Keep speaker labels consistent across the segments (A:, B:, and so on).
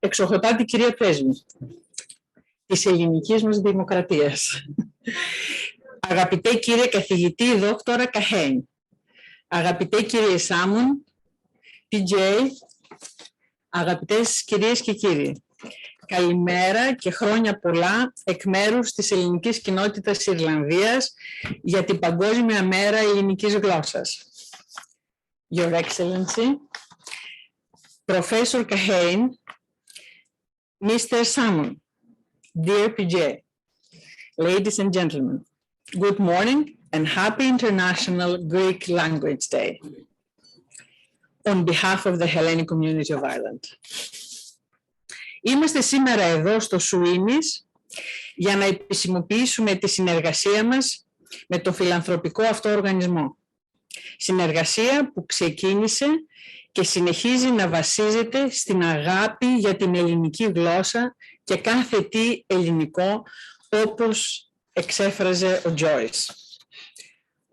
A: Εξοχοτάτη κυρία Πρέσβη της ελληνικής μας δημοκρατίας, αγαπητέ κύριε καθηγητή δόκτωρα Καχέιν, αγαπητέ κύριε Σάμον, PJ, αγαπητές κυρίες και κύριοι, καλημέρα και χρόνια πολλά εκ μέρους της ελληνικής κοινότητας Ιρλανδίας για την Παγκόσμια Μέρα Ελληνικής Γλώσσας. Your Excellency, Professor Kahane, Mr. Salmon, dear PJ, ladies and gentlemen, good morning and happy International Greek Language Day on behalf of the Hellenic Community of Ireland. Είμαστε σήμερα εδώ στο Σουίνις για να επισημοποιήσουμε τη συνεργασία μας με το φιλανθρωπικό αυτό οργανισμό. Συνεργασία που ξεκίνησε και συνεχίζει να βασίζεται στην αγάπη για την ελληνική γλώσσα και κάθε τι ελληνικό, όπως εξέφραζε ο Joyce.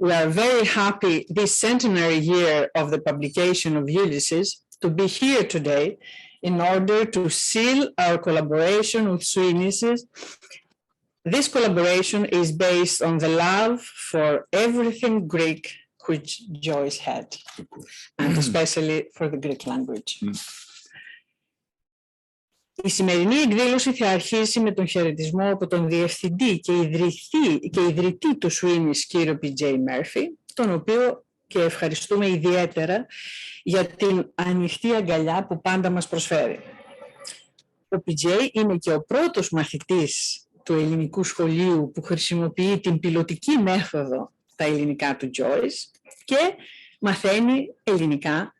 A: We are very happy this centenary year of the publication of Ulysses to be here today in order to seal our collaboration with Swenies. This collaboration is based on the love for everything Greek which Joyce had, and especially for the Greek language. Η σημερινή εκδήλωση θα αρχίσει με τον χαιρετισμό από τον διευθυντή και ιδρυτή του Swenies, κύριο P.J. Murphy, τον οποίο και ευχαριστούμε ιδιαίτερα για την ανοιχτή αγκαλιά που πάντα μας προσφέρει. Ο P.J. είναι και ο πρώτος μαθητής του ελληνικού σχολείου που χρησιμοποιεί την πιλωτική μέθοδο τα ελληνικά του Joyce και μαθαίνει ελληνικά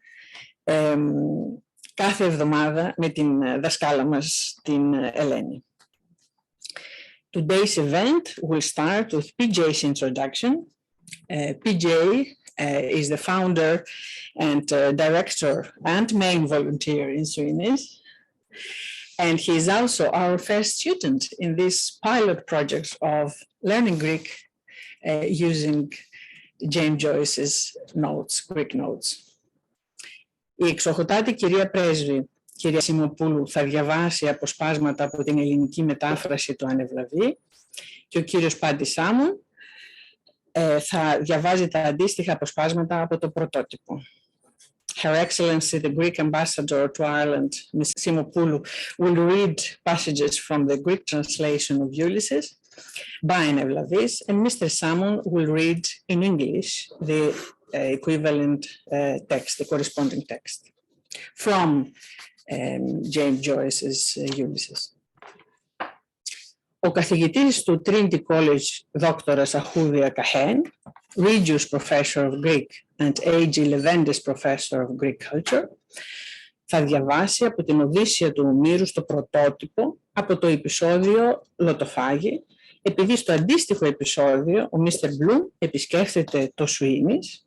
A: κάθε εβδομάδα με την δασκάλα μας, την Ελένη. Today's event will start with PJ's introduction. PJ is the founder and director and main volunteer in Swenies. And he is also our first student in this pilot project of learning Greek using James Joyce's notes, Greek notes. Η εξοχοτάτη κυρία Πρέσβη, κυρία Σιμοπούλου, θα διαβάσει αποσπάσματα από την ελληνική μετάφραση του Ανεβλαβή και ο κύριος Πάντη Σάμον θα διαβάζει τα αντίστοιχα αποσπάσματα από το πρωτότυπο. Her Excellency, the Greek Ambassador to Ireland, Ms. Simopoulou, will read passages from the Greek translation of Ulysses by Anevlavis, and Mr. Salmon will read in English the equivalent text, the corresponding text, from James Joyce's Ulysses. Ο καθηγητής του Trinity College, δόκτωρας Αχούδια Καχέν, Regius Professor of Greek and A.G. Leventis Professor of Greek Culture, θα διαβάσει από την Οδύσσεια του Ομήρου στο πρωτότυπο από το επεισόδιο Λοτοφάγη, επειδή στο αντίστοιχο επεισόδιο ο Mr. Bloom επισκέφτεται το Swenies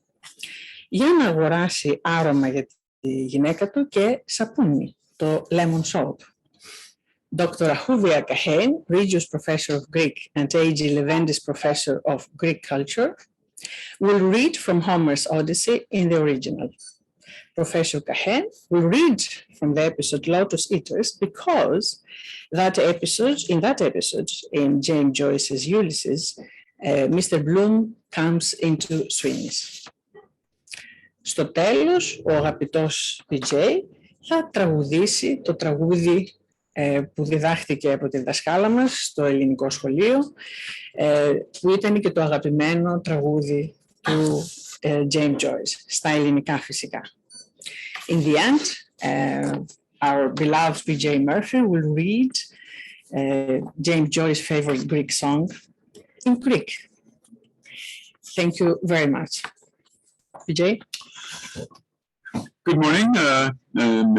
A: για να αγοράσει άρωμα για τη γυναίκα του και σαπούνι, το Lemon Soap. Dr. Ahuvia Kahen, Regius Professor of Greek and A.G. Leventis Professor of Greek Culture, will read from Homer's Odyssey in the original. Professor Kahen will read from the episode Lotus Eaters because in that episode, in James Joyce's Ulysses, Mr. Bloom comes into Swenies. Στο τέλος, ο αγαπητός PJ θα τραγουδήσει το τραγούδι που διδάχθηκε από τη δασκάλα μας στο ελληνικό σχολείο, που ήταν και το αγαπημένο τραγούδι του James Joyce, στα ελληνικά φυσικά. In the end, our beloved P.J. Murphy will read James Joyce's favorite Greek song in Greek. Thank you very much. P.J.?
B: Good morning, and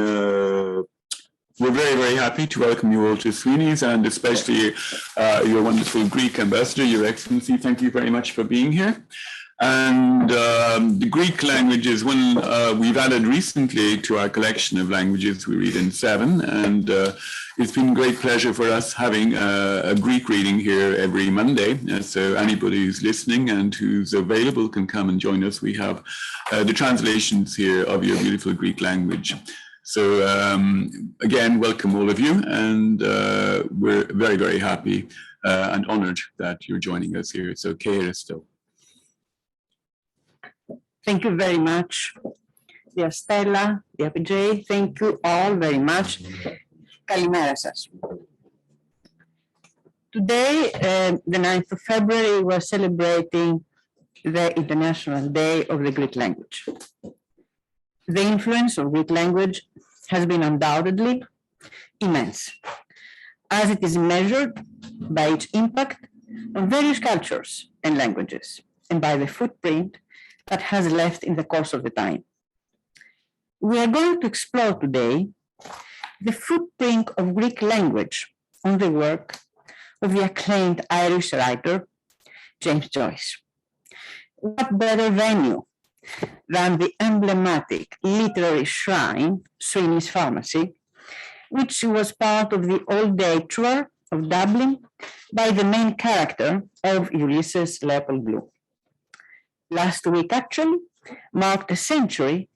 B: we're very, very happy to welcome you all to Swenies, and especially your wonderful Greek ambassador, Your Excellency. Thank you very much for being here. And the Greek language is one we've added recently to our collection of languages. We read in 7, and it's been a great pleasure for us having a Greek reading here every Monday. So anybody who's listening and who's available can come and join us. We have the translations here of your beautiful Greek language. So again, welcome all of you, and we're very, very happy and honored that you're joining us here. So Keristo.
C: Thank you very much, dear Stella, dear PJ. Thank you all very much. Kalimera σας. Today, the 9th of February, we're celebrating the International Day of the Greek Language. The influence of Greek language has been undoubtedly immense, as it is measured by its impact on various cultures and languages, and by the footprint that has left in the course of the time. We are going to explore today the footprint of Greek language on the work of the acclaimed Irish writer, James Joyce. What better venue than the emblematic literary shrine, Sweny's Pharmacy, which was part of the all-day tour of Dublin by the main character of Ulysses Leopold Bloom. Last week, actually, marked a century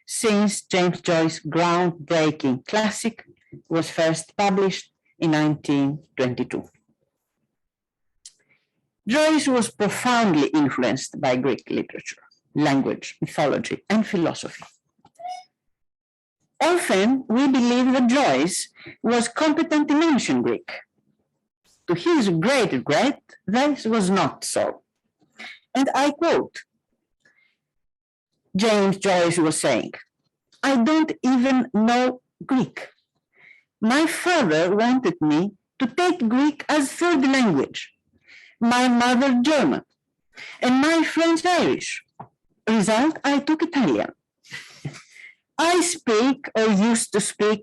C: since James Joyce's groundbreaking classic was first published in 1922. Joyce was profoundly influenced by Greek literature, language, mythology, and philosophy. Often, we believe that Joyce was competent in ancient Greek. To his great regret, this was not so. And I quote, James Joyce was saying, "I don't even know Greek. My father wanted me to take Greek as third language, my mother German, and my friends Irish. Result, I took Italian. I speak, or used to speak,"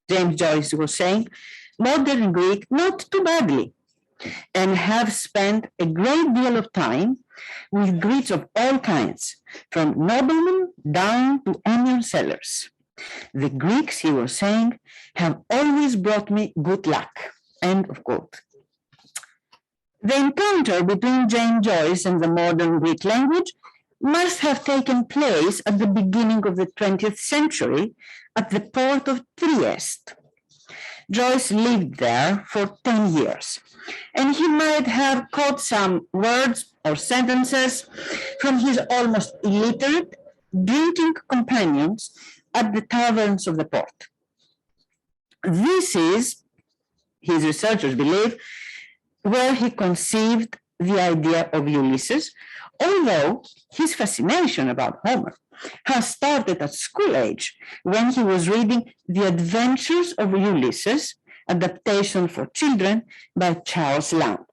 C: James Joyce was saying, "modern Greek not too badly, and have spent a great deal of time with Greeks of all kinds, from noblemen down to onion sellers. The Greeks," he was saying, "have always brought me good luck." End of quote. The encounter between James Joyce and the modern Greek language must have taken place at the beginning of the 20th century at the port of Trieste. Joyce lived there for 10 years, and he might have caught some words or sentences from his almost illiterate drinking companions at the taverns of the port. This is, his researchers believe, where he conceived the idea of Ulysses, although his fascination about Homer has started at school age when he was reading The Adventures of Ulysses, adaptation for children by Charles Lamb.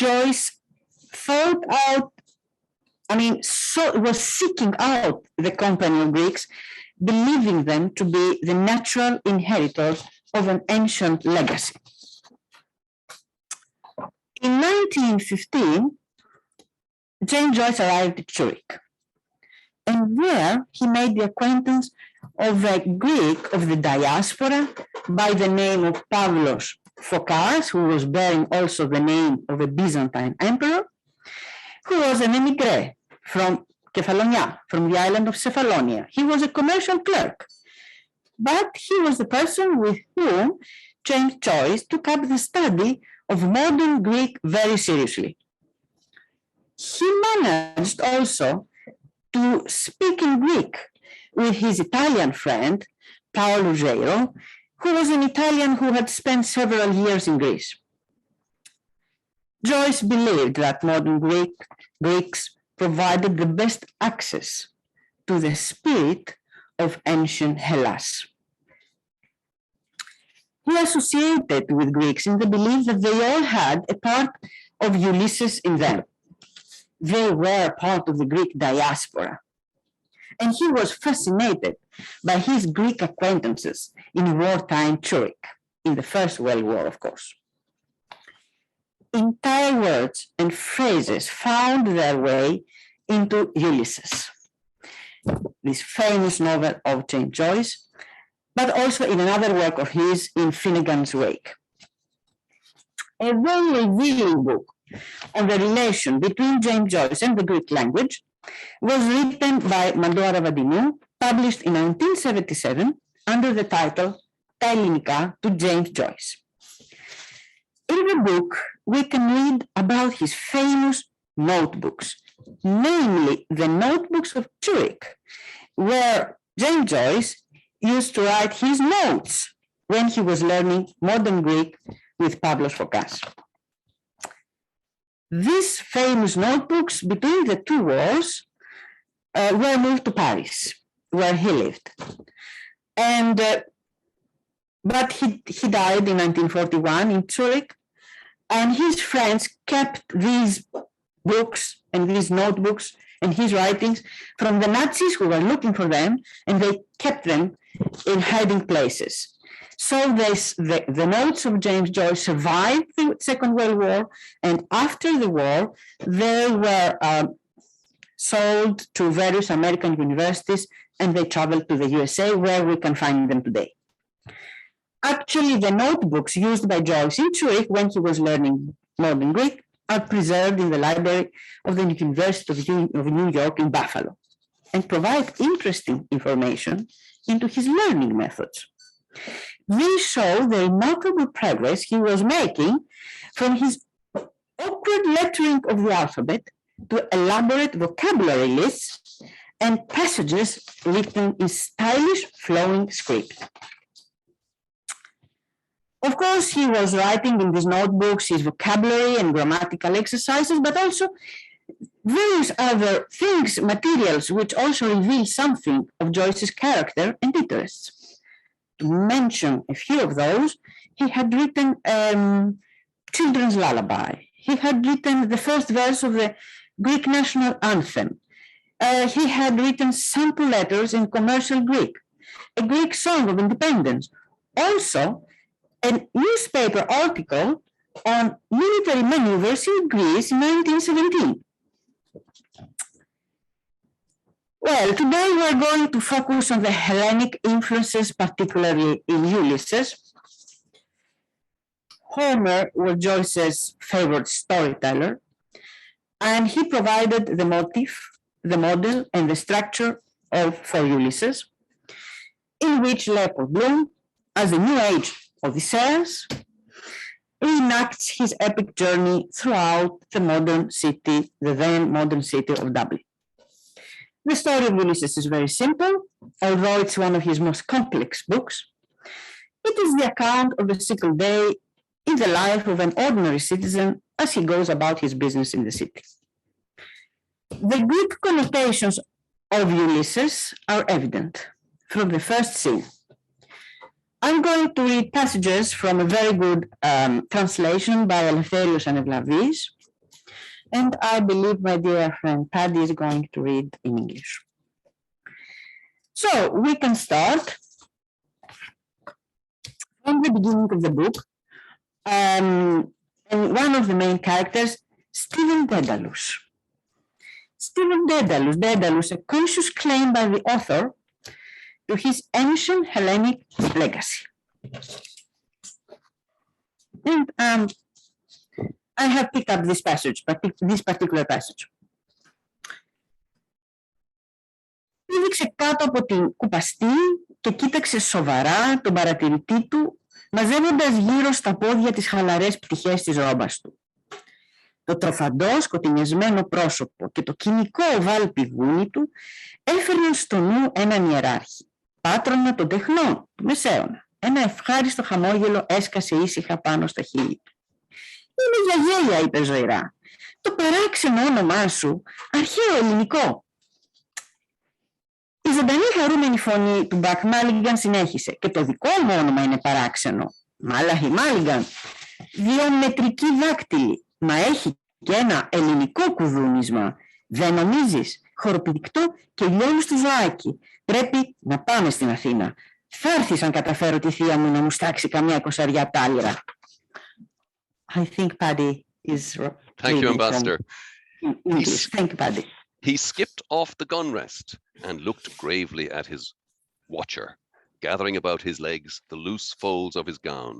C: Joyce was seeking out the company of Greeks, believing them to be the natural inheritors of an ancient legacy. In 1915, James Joyce arrived at Zurich, and there he made the acquaintance of a Greek of the diaspora by the name of Pavlos Fokas, who was bearing also the name of a Byzantine emperor, who was an émigré from Kefalonia, from the island of Cephalonia. He was a commercial clerk, but he was the person with whom James Joyce took up the study of modern Greek very seriously. He managed also to speak in Greek with his Italian friend, Paolo Ruggiero, who was an Italian who had spent several years in Greece. Joyce believed that modern Greeks provided the best access to the spirit of ancient Hellas. He associated with Greeks in the belief that they all had a part of Ulysses in them. They were part of the Greek diaspora. And he was fascinated by his Greek acquaintances in wartime Zurich, in the First World War, of course. Entire words and phrases found their way into Ulysses, this famous novel of James Joyce, but also in another work of his, In Finnegan's Wake. A very revealing book on the relation between James Joyce and the Greek language was written by Mandoa Ravadimou published in 1977 under the title Τα Ελληνικά to James Joyce. In the book, we can read about his famous notebooks, namely the notebooks of Zurich, where James Joyce used to write his notes when he was learning modern Greek with Pavlos Fokas. These famous notebooks between the two wars were moved to Paris, where he lived. But he died in 1941 in Zurich, and his friends kept these books and these notebooks and his writings from the Nazis who were looking for them, and they kept them in hiding places. So the notes of James Joyce survived the Second World War, and after the war, they were sold to various American universities, and they traveled to the USA, where we can find them today. Actually, the notebooks used by Joyce in Zurich when he was learning modern Greek are preserved in the library of the University of New York in Buffalo, and provide interesting information into his learning methods. These show the remarkable progress he was making from his awkward lettering of the alphabet to elaborate vocabulary lists and passages written in stylish flowing script. Of course, he was writing in these notebooks his vocabulary and grammatical exercises, but also various other things, materials, which also reveal something of Joyce's character and interests. To mention a few of those, he had written Children's Lullaby. He had written the first verse of the Greek national anthem. He had written sample letters in commercial Greek, a Greek song of independence. Also, a newspaper article on military maneuvers in Greece in 1917. Well, today we're going to focus on the Hellenic influences, particularly in Ulysses. Homer was Joyce's favorite storyteller, and he provided the motif, the model, and the structure for Ulysses, in which Leopold Bloom, as the New Age Odysseus, reenacts his epic journey throughout the modern city, the then modern city of Dublin. The story of Ulysses is very simple, although it's one of his most complex books. It is the account of a single day in the life of an ordinary citizen as he goes about his business in the city. The Greek connotations of Ulysses are evident from the first scene. I'm going to read passages from a very good translation by Eleftherios Anevlavis, and I believe my dear friend Paddy is going to read in English. So we can start from the beginning of the book, and one of the main characters, Stephen Daedalus. Stephen Daedalus, a conscious claim by the author to his ancient Hellenic legacy. And I have picked up this passage, this particular passage. Πήδηξε κάτω από την κουπαστή και κοίταξε σοβαρά τον παρατηρητή του, μαζεύοντας γύρω στα πόδια τις χαλαρές πτυχές της ρόμπας του. Το τροφαντό σκοτεινιασμένο πρόσωπο και το κοινικό οβάλ πηγούνι του έφερναν στο νου έναν ιεράρχη, πάτρονα των τεχνών του Μεσαίωνα. Ένα ευχάριστο χαμόγελο έσκασε ήσυχα πάνω στα χείλη του. «Είναι για γέλια», είπε ζωηρά. «Το παράξενο όνομά σου, αρχαίο ελληνικό». Η ζωντανή χαρούμενη φωνή του Μπακ Μάλιγκαν συνέχισε. «Και το δικό μου όνομα είναι παράξενο. Μάλαχη Μάλιγκαν, βιομετρική δάκτυλη, μα έχει και ένα ελληνικό κουδούνισμα. Δεν νομίζεις? Χοροπηδικτό και λιώνει στο ζωάκι. Πρέπει να πάμε στην Αθήνα. Θα έρθεις αν καταφέρω τη θεία μου να μου στάξει καμιά 20 τάλιρα». I think Paddy is...
D: Thank you, Ambassador.
C: Thank you, Paddy.
D: He skipped off the gun rest and looked gravely at his watcher, gathering about his legs the loose folds of his gown.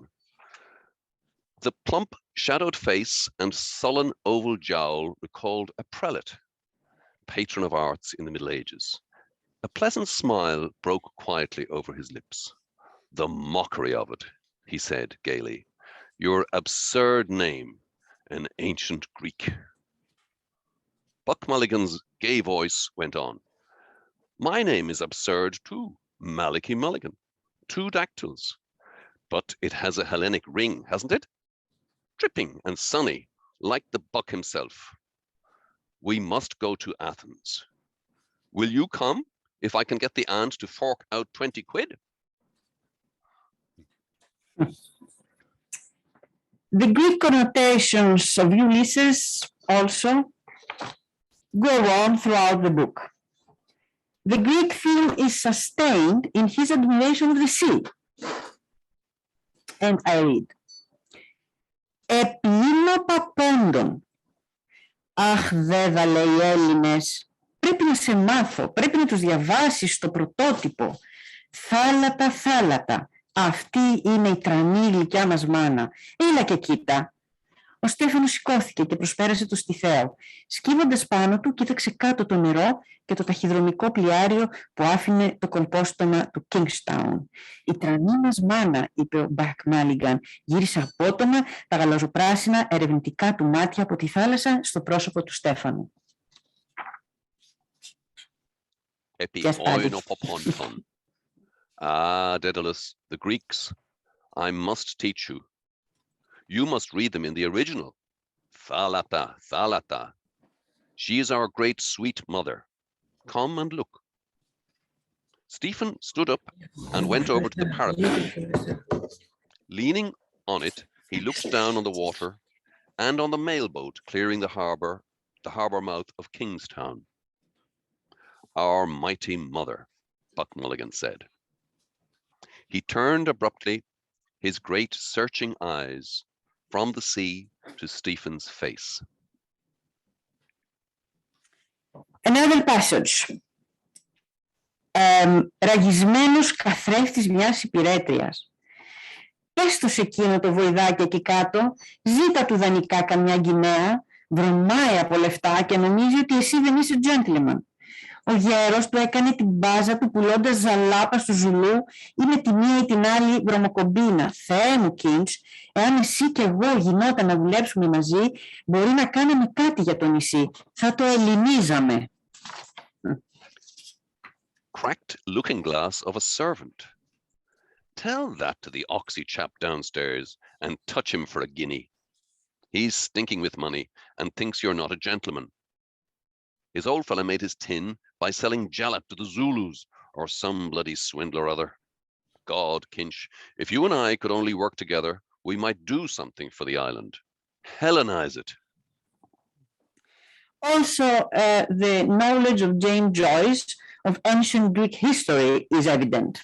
D: The plump, shadowed face and sullen oval jowl recalled a prelate, patron of arts in the Middle Ages. A pleasant smile broke quietly over his lips. The mockery of it, he said gaily. Your absurd name, an ancient Greek. Buck Mulligan's gay voice went on. My name is absurd too, Malachy Mulligan. 2 dactyls. But it has a Hellenic ring, hasn't it? Dripping and sunny, like the Buck himself. We must go to Athens. Will you come if I can get the aunt to fork out 20 quid?
C: The Greek connotations of Ulysses also go on throughout the book. The Greek theme is sustained in his admiration of the sea. And I read. Επίλοπα πόντων. Αχ, βέβαια, λέει οι Έλληνες, πρέπει να σε μάθω, πρέπει να τους διαβάσεις το πρωτότυπο. Θάλατα, θάλατα. Αυτή είναι η τρανή γλυκιά μας μάνα. Έλα και κοίτα. Ο Στέφανος σηκώθηκε και προσπέρασε το στιθαίο. Σκύβοντας πάνω του, κοίταξε κάτω το νερό και το ταχυδρομικό πλοιάριο που άφηνε το κολπόστομα του Kingstown. «Η τρανή μας μάνα», είπε ο Μπακ Μάλιγκαν. Γύρισε απότομα τα γαλαζοπράσινα ερευνητικά του μάτια από τη θάλασσα στο πρόσωπο του Στέφανου.
D: Ah, Daedalus, the Greeks, I must teach you. You must read them in the original. Thalata, Thalata. She is our great sweet mother. Come and look. Stephen stood up and went over to the parapet. Leaning on it, he looked down on the water and on the mailboat clearing the harbor mouth of Kingstown. Our mighty mother, Buck Mulligan said. He turned abruptly, his great searching eyes from the sea to Stephen's face.
C: Another passage. Ραγισμένος καθρέφτης μιας υπηρέτριας. Πες το σε εκείνο το βοηδάκι εκεί κάτω, ζήτα του δανεικά καμιά Γκινέα, βρωμάει από λεφτά και νομίζει ότι εσύ δεν είσαι gentleman. Ο γέρος του έκανε την μπάζα του πουλώντας ζαλάπα στο Ζουλού ή με τη μία ή την άλλη βρωμοκομπίνα. Θεέ μου, Κίντς, εάν εσύ και εγώ γινόταν να δουλέψουμε μαζί, μπορεί να κάναμε κάτι για το νησί. Θα το ελληνίζαμε.
D: Cracked looking glass of a servant. Tell that to the oxy chap downstairs and touch him for a guinea. He's stinking with money and thinks you're not a gentleman. His old fella made his tin by selling jalap to the Zulus or some bloody swindler or other. God, Kinch, if you and I could only work together, we might do something for the island. Hellenize it.
C: Also, the knowledge of James Joyce of ancient Greek history is evident.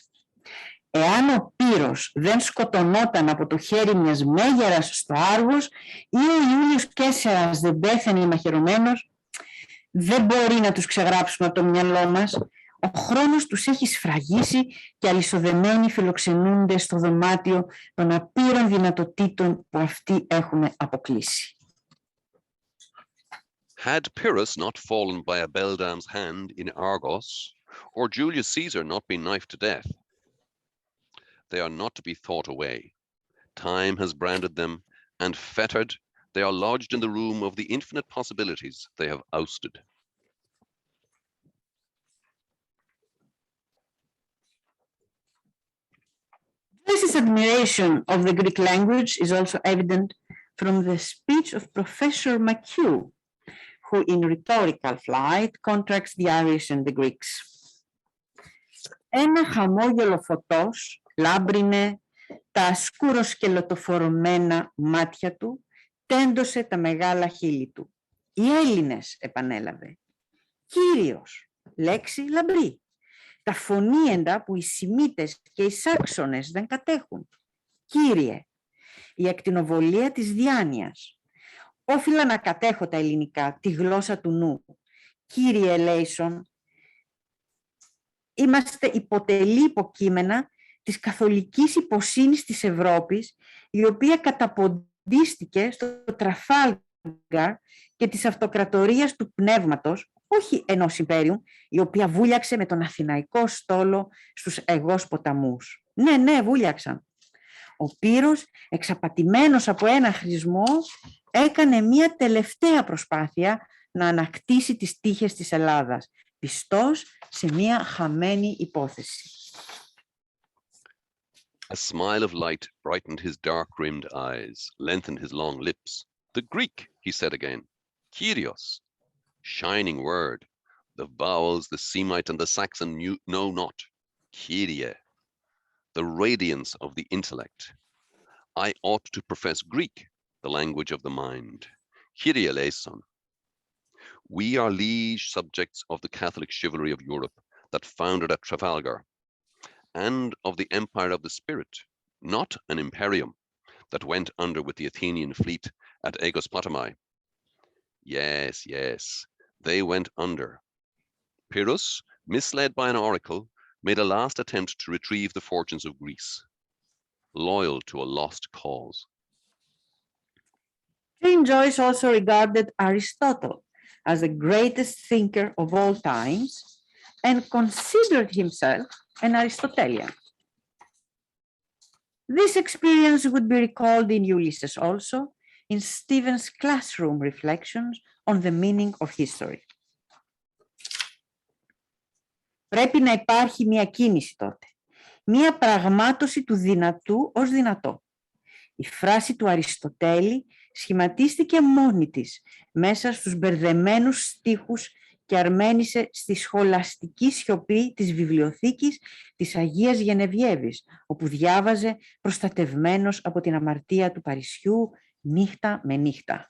C: Εάν ο Πύρος δεν σκοτωνόταν από το χέρι μιας μέγερας στο Άργος ή ο Ιούλιος Κέσσερας δεν πέθανε μαχαιρωμένος, δεν μπορεί να τους ξεγράψουμε από το μυαλό μας. Ο χρόνος τους έχει σφραγίσει και αλυσοδεμένοι φιλοξενούνται στο δωμάτιο των απείρων δυνατοτήτων που αυτοί έχουν αποκλείσει.
D: Had Pyrrhus not fallen by a beldame's hand in Argos, or Julius Caesar not been knifed to death, they are not to be thought away. Time has branded them, and fettered, they are lodged in the room of the infinite possibilities they have ousted.
C: This admiration of the Greek language is also evident from the speech of Professor McHugh, who in rhetorical flight contracts the Irish and the Greeks. Ένα χαμόγελο φωτός λάμπρινε τα σκουροσκελωτοφορωμένα μάτια του, τέντωσε τα μεγάλα χείλη του. Οι Έλληνες, επανέλαβε. Κύριος, λέξη λαμπρή. Τα φωνήεντα που οι Σημίτες και οι Σάξονες δεν κατέχουν. Κύριε, η ακτινοβολία της διάνοιας. Όφιλα να κατέχω τα ελληνικά, τη γλώσσα του νου. Κύριε Λέισον, είμαστε υποτελή υποκείμενα της καθολικής υποσύνης της Ευρώπης, η οποία καταποντίστηκε στο Τραφάλγκαρ και της αυτοκρατορίας του πνεύματος, όχι ενός Ιμπέριου, η οποία βούλιαξε με τον αθηναϊκό στόλο στους Αιγώς ποταμούς. Ναι, βούλιαξαν. Ο Πύρος, εξαπατημένος από ένα χρησμό, έκανε μία τελευταία προσπάθεια να ανακτήσει τις τύχες της Ελλάδας, πιστός σε μία χαμένη υπόθεση.
D: A smile of light brightened his dark-rimmed eyes, lengthened his long lips. The Greek, he said again, Kyrios, shining word. The vowels the Semite and the Saxon know not. Kyrie, the radiance of the intellect. I ought to profess Greek, the language of the mind. Kyrie eleison. We are liege subjects of the Catholic chivalry of Europe that foundered at Trafalgar, and of the empire of the spirit, not an imperium that went under with the Athenian fleet at Aegospotami. Yes, they went under. Pyrrhus, misled by an oracle, made a last attempt to retrieve the fortunes of Greece, loyal to a lost cause.
C: James Joyce also regarded Aristotle as the greatest thinker of all times and considered himself an Aristotelian. This experience would be recalled in Ulysses also, in Stephen's classroom reflections on the meaning of history. Πρέπει να υπάρχει μια κίνηση τότε, μια πραγμάτωση του δυνατού ως δυνατό. Η φράση του Αριστοτέλη σχηματίστηκε μόνη της μέσα στους μπερδεμένους στίχους και αρμένισε στη σχολαστική σιωπή της βιβλιοθήκης της Αγίας Γενεβιέβης, όπου διάβαζε προστατευμένος από την αμαρτία του Παρισιού νύχτα με νύχτα.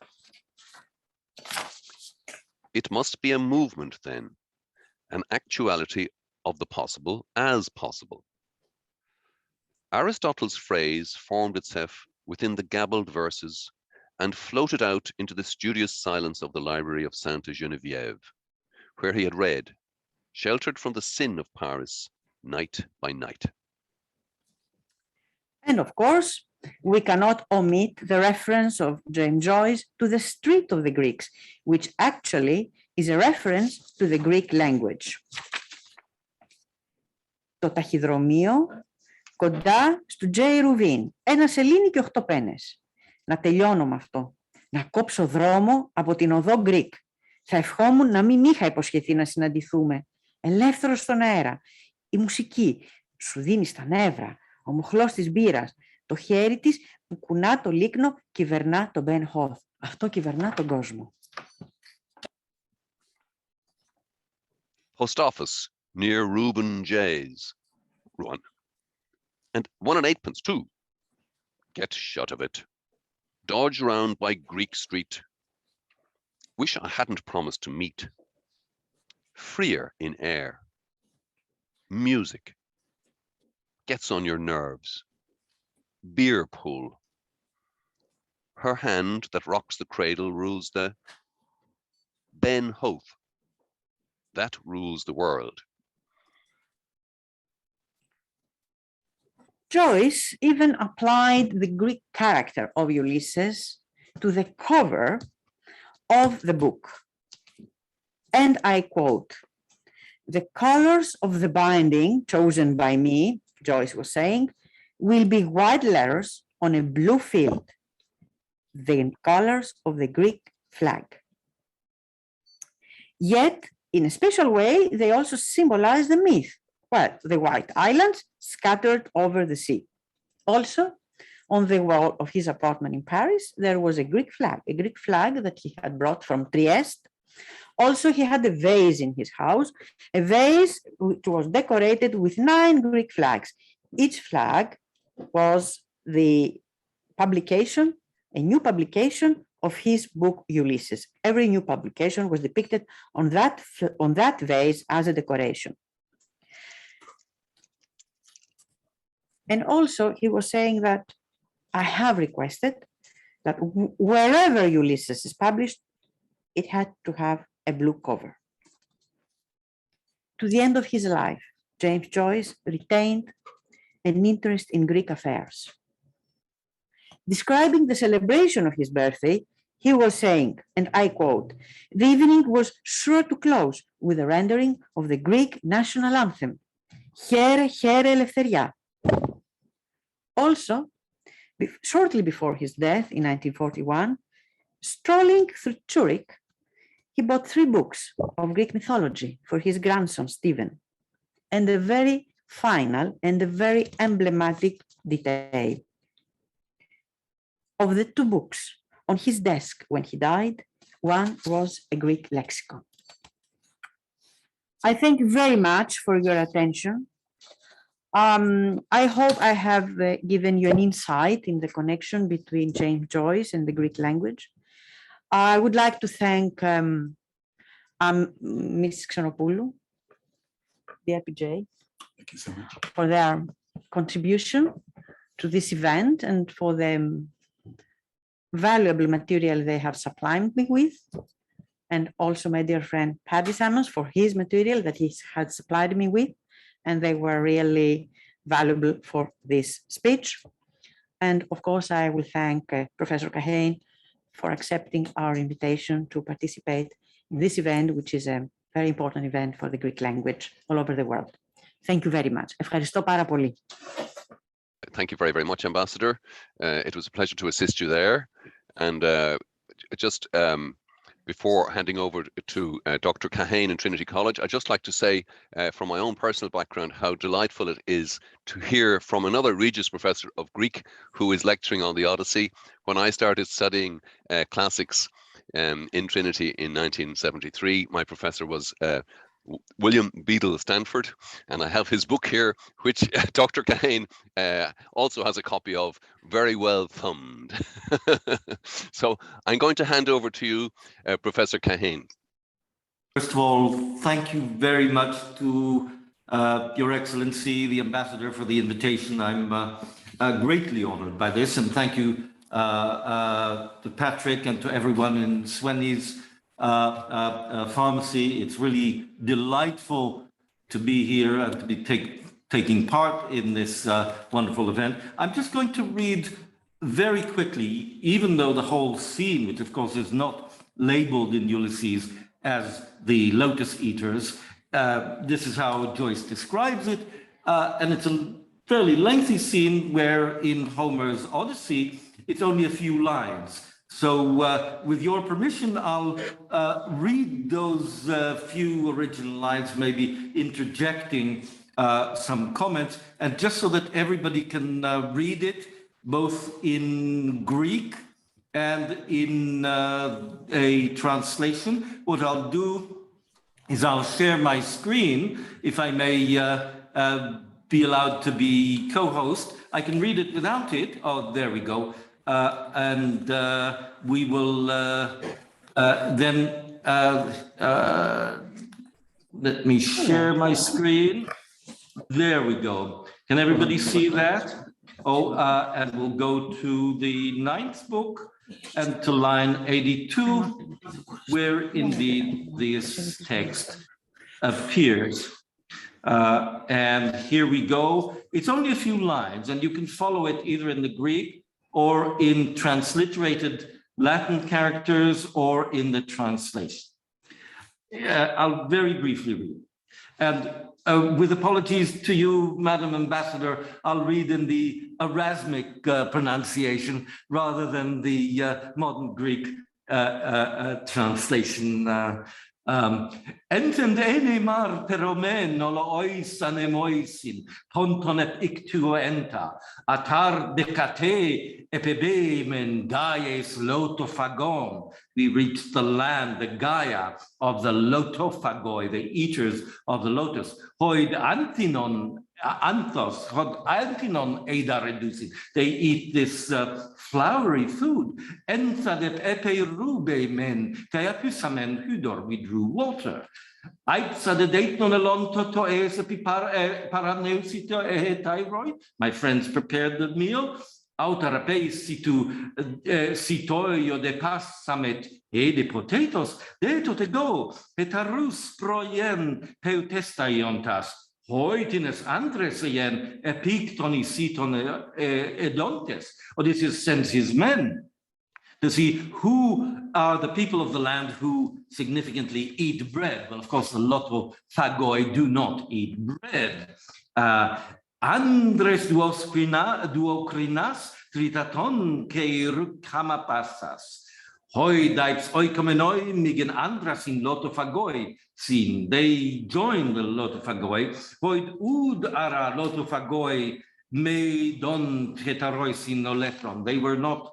D: It must be a movement then, an actuality of the possible as possible. Aristotle's phrase formed itself within the gabbled verses and floated out into the studious silence of the library of Sainte Geneviève, where he had read, sheltered from the sin of Paris, night by night.
C: And of course, we cannot omit the reference of James Joyce to the street of the Greeks, which actually is a reference to the Greek language. Το ταχυδρομείο κοντά στο Τζέι Ρουβίν, ένα σελήνι και 8 πένες. Να τελειώνω με αυτό. Να κόψω δρόμο από την οδό Greek. Θα ευχόμουν να μην είχα υποσχεθεί να συναντηθούμε. Ελεύθερος στον αέρα. Η μουσική σου δίνει στα νεύρα. Ο μοχλός της μπύρας. Το χέρι της που κουνά το λίκνο κυβερνά τον Ben Hoth. Αυτό κυβερνά τον κόσμο.
D: Post office near Reuben J's. Run. And 1 and 8 pence too. Get shut of it. Dodge round by Greek Street. Wish I hadn't promised to meet. Freer in air. Music. Gets on your nerves. Beer pool. Her hand that rocks the cradle rules the Ben Hoth. That rules the world.
C: Joyce even applied the Greek character of Ulysses to the cover of the book. And I quote, "The colors of the binding chosen by me," Joyce was saying, "will be white letters on a blue field, the colors of the Greek flag. Yet, in a special way, they also symbolize the myth. Well, the White Islands scattered over the sea. Also, on the wall of his apartment in Paris, there was a Greek flag that he had brought from Trieste. Also, he had a vase in his house, a vase which was decorated with 9 Greek flags. Each flag was the publication, a new publication of his book Ulysses. Every new publication was depicted on that vase as a decoration. And also he was saying that I have requested that wherever Ulysses is published, it had to have a blue cover. To the end of his life, James Joyce retained an interest in Greek affairs. Describing the celebration of his birthday, he was saying, and I quote, "The evening was sure to close with a rendering of the Greek national anthem, Here, here, eleftheria." Also, shortly before his death in 1941, strolling through Zurich, he bought 3 books of Greek mythology for his grandson, Stephen, and a very final and a very emblematic detail. Of the 2 books on his desk when he died, one was a Greek lexicon. I thank you very much for your attention. I hope I have given you an insight in the connection between James Joyce and the Greek language. I would like to thank Ms. Xenopoulou, the RPJ,
B: Thank you so much.
C: for their contribution to this event and for the valuable material they have supplied me with, and also my dear friend Paddy Salmons for his material that he had supplied me with, and they were really valuable for this speech. And of course, I will thank Professor Kahane for accepting our invitation to participate in this event, which is a very important event for the Greek language all over the world. Thank you very much. Ευχαριστώ πάρα πολύ.
D: Thank you very, very much, Ambassador. It was a pleasure to assist you there. And just before handing over to Dr. Kahane in Trinity College, I'd just like to say from my own personal background how delightful it is to hear from another Regius Professor of Greek who is lecturing on the Odyssey. When I started studying classics in Trinity in 1973, my professor was William Beadle Stanford, and I have his book here, which Dr. Kahane also has a copy of, very well thumbed. So I'm going to hand over to you, Professor Kahane.
E: First of all, thank you very much to Your Excellency, the Ambassador, for the invitation. I'm greatly honored by this, and thank you to Patrick and to everyone in Sweny's pharmacy. It's really delightful to be here and to be taking part in this wonderful event. I'm just going to read very quickly, even though the whole scene, which of course is not labeled in Ulysses as the Lotus Eaters, this is how Joyce describes it, and it's a fairly lengthy scene where in Homer's Odyssey, it's only a few lines. So with your permission, I'll read those few original lines, maybe interjecting some comments, and just so that everybody can read it, both in Greek and in a translation. What I'll do is I'll share my screen, if I may be allowed to be co-host. I can read it without it. Oh, there we go. And we will then, let me share my screen. There we go. Can everybody see that? Oh, and we'll go to the 9th book and to line 82, where indeed this text appears. And here we go. It's only a few lines, and you can follow it either in the Greek or in transliterated Latin characters, or in the translation. I'll very briefly read. And with apologies to you, Madam Ambassador, I'll read in the Erasmic pronunciation rather than the modern Greek translation. Entendene mar peromen olo ois anemoisin, ponton ep ictuo enta, atar decate epibemen Gaia's lotophagon. We reached the land, the Gaia of the lotophagoi, the eaters of the lotus. Hoid antinon anthos, hod antinon eida reducin. They eat this flowery food. Enthadet epe rube men, teapusamen hudor, we drew water. My friends prepared the meal. Situ sitoio de passamet e de potatoes, de go, petarus proien peutestaiontas, hoitines andreseien epictoni siton edontes. Odysseus sends his men to see who are the people of the land who significantly eat bread. Well, of course, the lotophagoi do not eat bread. Andres duokrinas tritaton keirukhamapasas. Hoi dipes oikomenoi migen andrasin lotophagoi sin. They joined the lotophagoi. Hoid ud ara lotophagoi me don tetaroisin oletron. They were not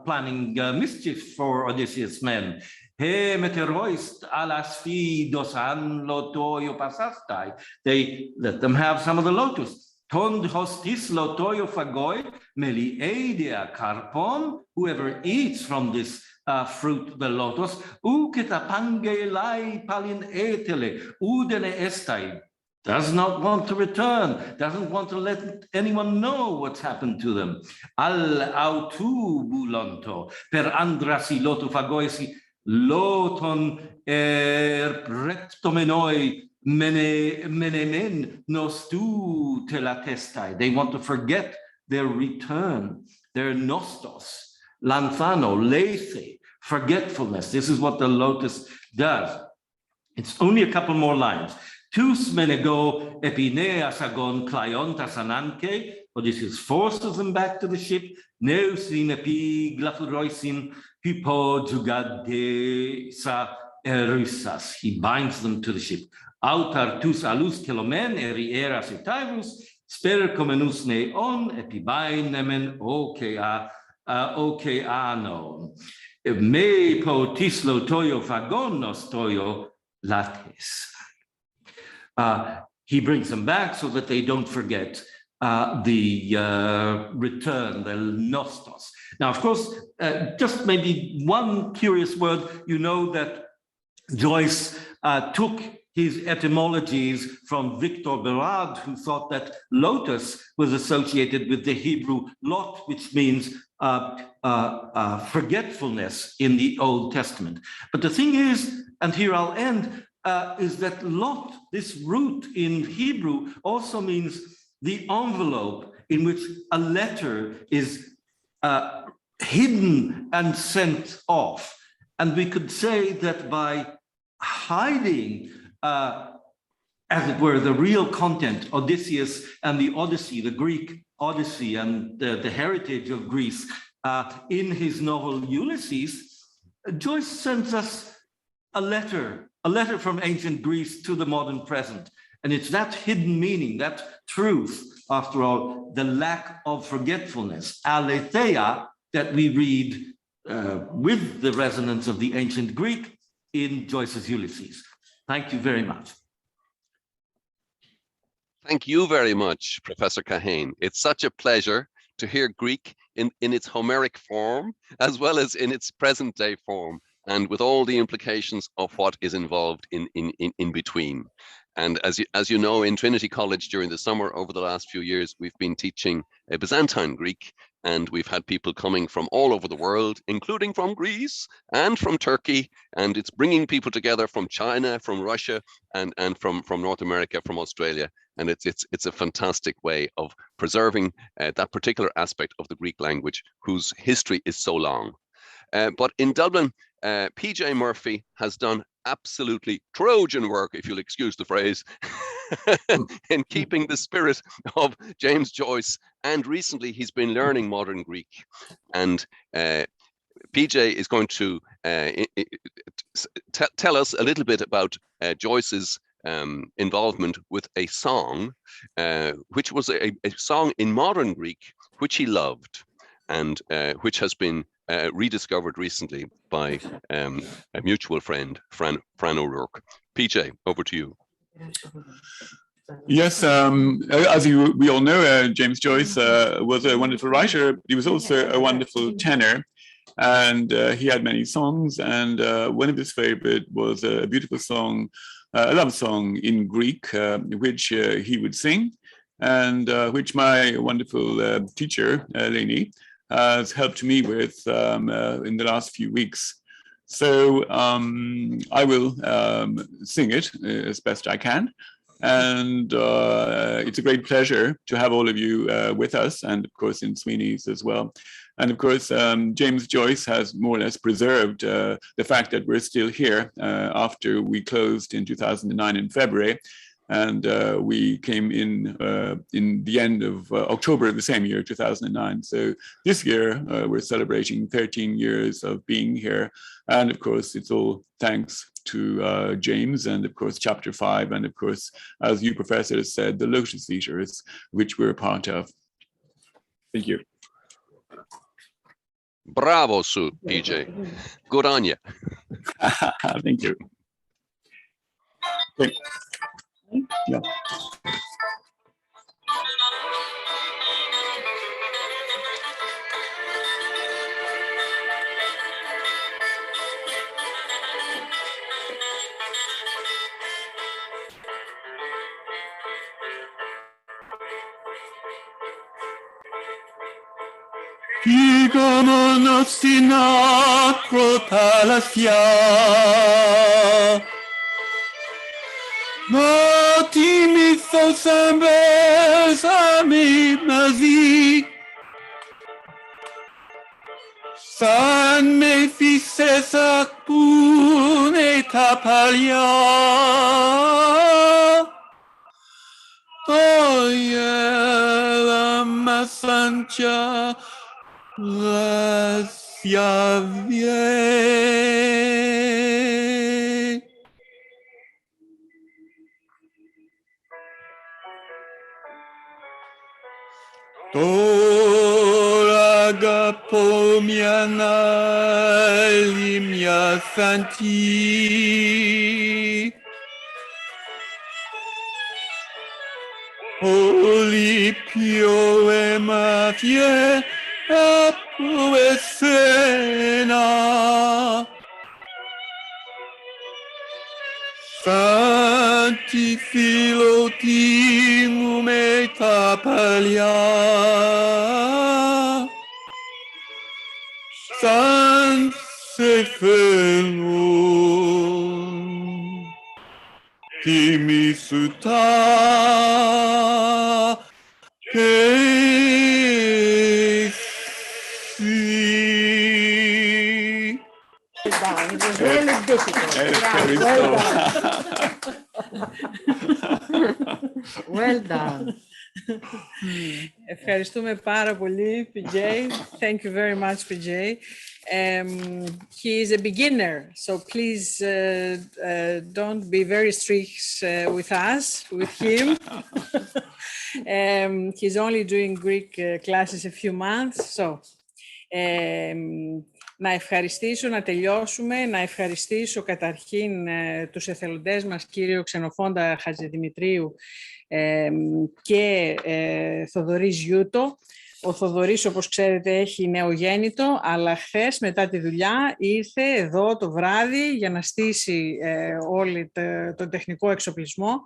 E: planning mischief for Odysseus' men. He meteroist alas fidosan lotoio pasastai. They let them have some of the lotus. Tond hostis lotoio phagoi meliaidea carpon. Whoever eats from this fruit, the lotus, uketa pangelai palin etele udene estai. Does not want to return, doesn't want to let anyone know what's happened to them. Al autu bulonto per andrasi lotofagoisi loton reptomenoi menemen nostu telatestai. They want to forget their return, their nostos, lanthano, lethe, forgetfulness. This is what the lotus does. It's only a couple more lines. Tous menego epineas agon kleontas ananke. Odysseus forces them back to the ship. Neusin epi glafuroisin hypo jugadesa erusas. He binds them to the ship. Autar tus alus kelomen erieras etairus sper comenus neon epibainemen okeano. Me potislo toyo phagonos toyo lates. He brings them back so that they don't forget the return, the nostos. Now, of course, just maybe one curious word, you know that Joyce took his etymologies from Victor Berard, who thought that lotus was associated with the Hebrew lot, which means forgetfulness in the Old Testament. But the thing is, and here I'll end, is that lot, this root in Hebrew, also means the envelope in which a letter is hidden and sent off. And we could say that by hiding, as it were, the real content, Odysseus and the Odyssey, the Greek Odyssey and the heritage of Greece, in his novel Ulysses, Joyce sends us a letter from ancient Greece to the modern present. And it's that hidden meaning, that truth, after all, the lack of forgetfulness, aletheia, that we read with the resonance of the ancient Greek in Joyce's Ulysses. Thank you very much.
D: Thank you very much, Professor Kahane. It's such a pleasure to hear Greek in its Homeric form, as well as in its present day form, and with all the implications of what is involved in between. And as you know, in Trinity College during the summer over the last few years, we've been teaching Byzantine Greek, and we've had people coming from all over the world, including from Greece and from Turkey, and it's bringing people together from China, from Russia, and from North America, from Australia. And it's a fantastic way of preserving that particular aspect of the Greek language, whose history is so long. But in Dublin, PJ Murphy has done absolutely Trojan work, if you'll excuse the phrase, in keeping the spirit of James Joyce. And recently he's been learning modern Greek. And PJ is going to tell us a little bit about Joyce's involvement with a song, which was a song in modern Greek, which he loved, and which has been rediscovered recently by a mutual friend, Fran O'Rourke. PJ, over to you.
B: Yes, as we all know, James Joyce was a wonderful writer. He was also a wonderful tenor, and he had many songs, and one of his favorite was a beautiful song, a love song in Greek, which he would sing, and which my wonderful teacher, Eleni, has helped me with in the last few weeks. So I will sing it as best I can. And it's a great pleasure to have all of you with us, and of course in Sweny's as well. And of course, James Joyce has more or less preserved the fact that we're still here after we closed in 2009 in February. And we came in the end of October of the same year, 2009. So this year, we're celebrating 13 years of being here. And of course, it's all thanks to James and of course, Chapter 5. And of course, as you professors said, the Lotus Eaters, which we're a part of. Thank you.
D: Bravo, Sue, PJ. Good on you.
B: Thank you. Okay. Yeah. Φύγαμε στην ακροταλασσιά, μα τιμήθος εμπέσαμε μαζί, σαν με φύσες ακπούνε τα παλιά. Το γέλαμα σαν Gracia vie. Τώρα αγαπώ μιαν άλλη μια θαντή, πολύ πιο έμαθιε από εσένα, σαν τη φιλωτή μου με τα παλιά, σαν σε θέλω, θυμήσου τα και
A: It was really difficult.
C: Well done.
A: Ευχαριστούμε πάρα πολύ, PJ. Thank you very much, PJ. He is a beginner, so please don't be very strict with us, with him. He's only doing Greek classes a few months, so να ευχαριστήσω, να τελειώσουμε, να ευχαριστήσω καταρχήν τους εθελοντές μας, κύριο Ξενοφόντα Χατζηδημητρίου και Θοδωρή Γιούτο. Ο Θοδωρής, όπως ξέρετε, έχει νεογέννητο, αλλά χθες μετά τη δουλειά ήρθε εδώ το βράδυ για να στήσει όλο τον τεχνικό εξοπλισμό.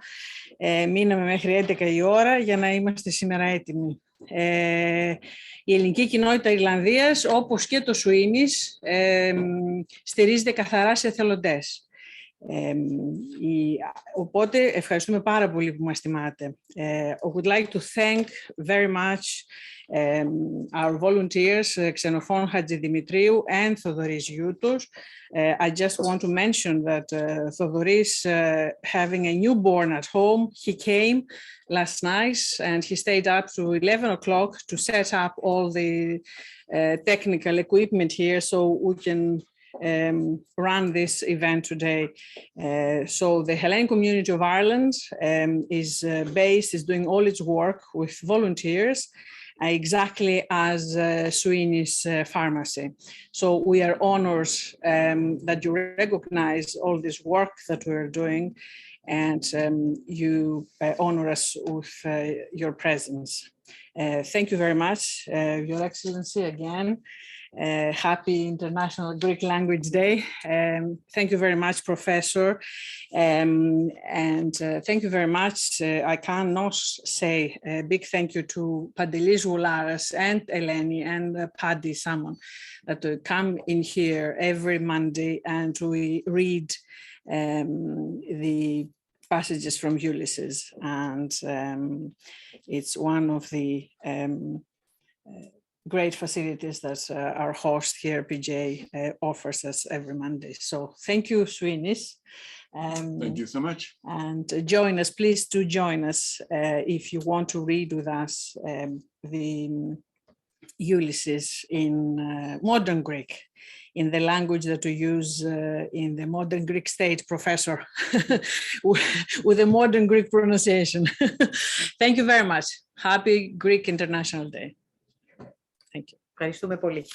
A: Μείναμε μέχρι 11 η ώρα για να είμαστε σήμερα έτοιμοι. Η ελληνική κοινότητα Ιρλανδίας, όπως και το Σουίνις, στηρίζεται καθαρά σε εθελοντές. Οπότε ευχαριστούμε πάρα πολύ που μας τιμάτε. I would like to thank very much our volunteers, Xenofon Hadzidimitriou and Thodoris Youtos. I just want to mention that Thodoris, having a newborn at home, he came last night and he stayed up to 11 o'clock to set up all the technical equipment here so we can run this event today. So the Hellenic community of Ireland is doing all its work with volunteers, exactly as Sweeney's pharmacy. So we are honored that you recognize all this work that we're doing and you honor us with your presence. Thank you very much, Your Excellency, again. Happy International Greek Language Day. Thank you very much, Professor. And thank you very much. I cannot say a big thank you to Pantelis Woularas and Eleni and Paddy Salmon that come in here every Monday and we read the passages from Ulysses. And it's one of the great facilities that our host here, PJ, offers us every Monday. So thank you, Sweny.
B: Thank you so much.
A: And join us, please do join us if you want to read with us the Ulysses in modern Greek, in the language that we use in the modern Greek state, professor, with a modern Greek pronunciation. Thank you very much. Happy Greek International Day. Thank you. Ευχαριστούμε πολύ.